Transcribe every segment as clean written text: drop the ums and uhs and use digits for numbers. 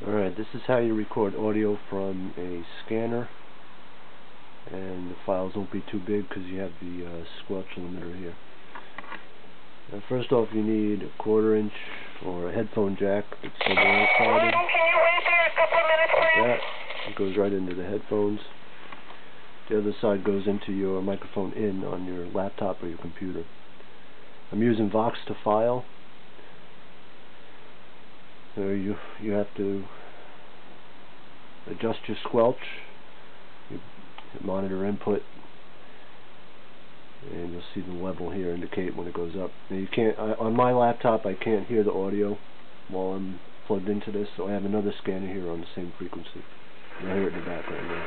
Alright, this is how you record audio from a scanner, and the files won't be too big because you have the squelch limiter here. Now, first off, you need a 1/4 inch or a headphone jack that's double-sided. That goes right into the headphones. The other side goes into your microphone in on your laptop or your computer. I'm using voxtofile. So you have to adjust your squelch, you monitor input, and you'll see the level here indicate when it goes up. Now you can't, on my laptop I can't hear the audio while I'm plugged into this, so I have another scanner here on the same frequency. And I hear it in the background now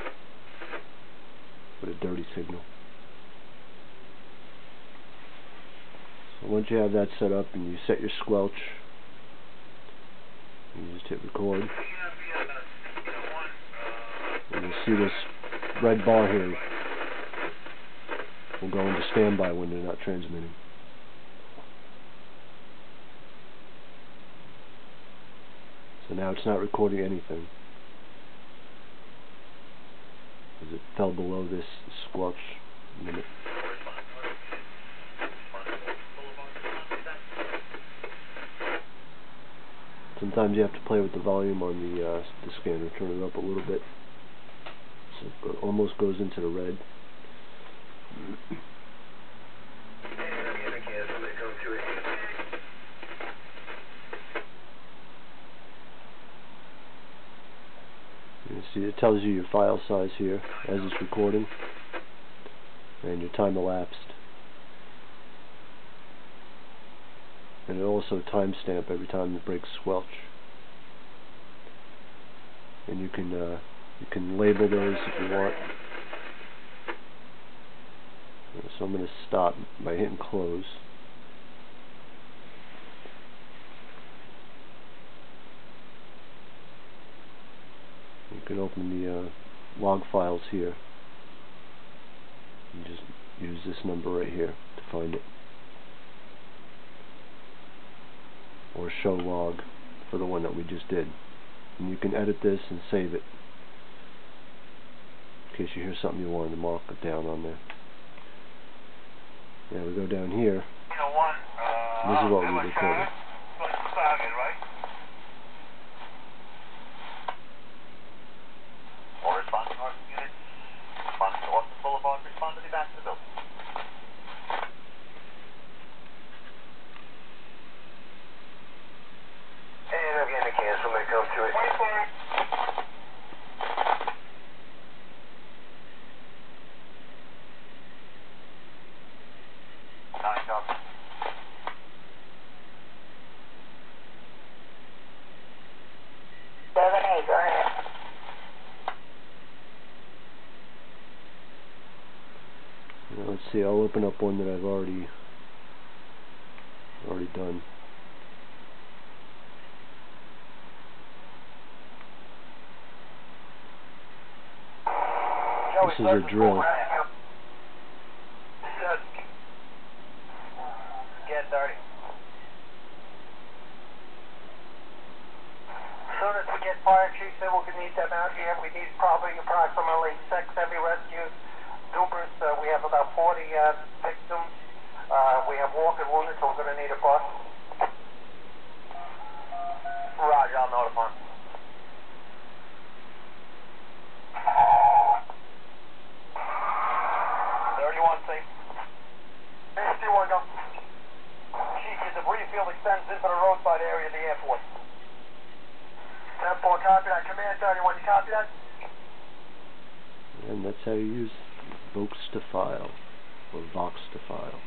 with a dirty signal. So once you have that set up and you set your squelch, you just hit record, and you'll see this red bar here will go into standby when they're not transmitting. So now it's not recording anything because it fell below this squelch limit. Sometimes you have to play with the volume on the scanner, turn it up a little bit so it almost goes into the red. You see it tells you your file size here as it's recording and your time elapsed. And it also timestamp every time it breaks squelch. And you can label those if you want. So I'm going to stop by hitting close. You can open the log files here and just use this number right here to find it. Or show log for the one that we just did. And you can edit this and save it in case you hear something you wanted to mark it down on there. Now we go down here. This is what we recorded. Now let's see, I'll open up one that I've already done. This is a drill. Get dirty. As soon as we get fire chief, then we're going to need them out here. We need probably approximately 6 heavy rescues. Doopers, we have about 40 victims. We have walking wounded, so we're going to need a bus. Roger, I'll notify. 31 safe. 51 go. Chief, your debris field extends into the roadside area of the airport. 10-4, copy that. Command 31, you copy that? And that's how you use voxtofile or voxtofile.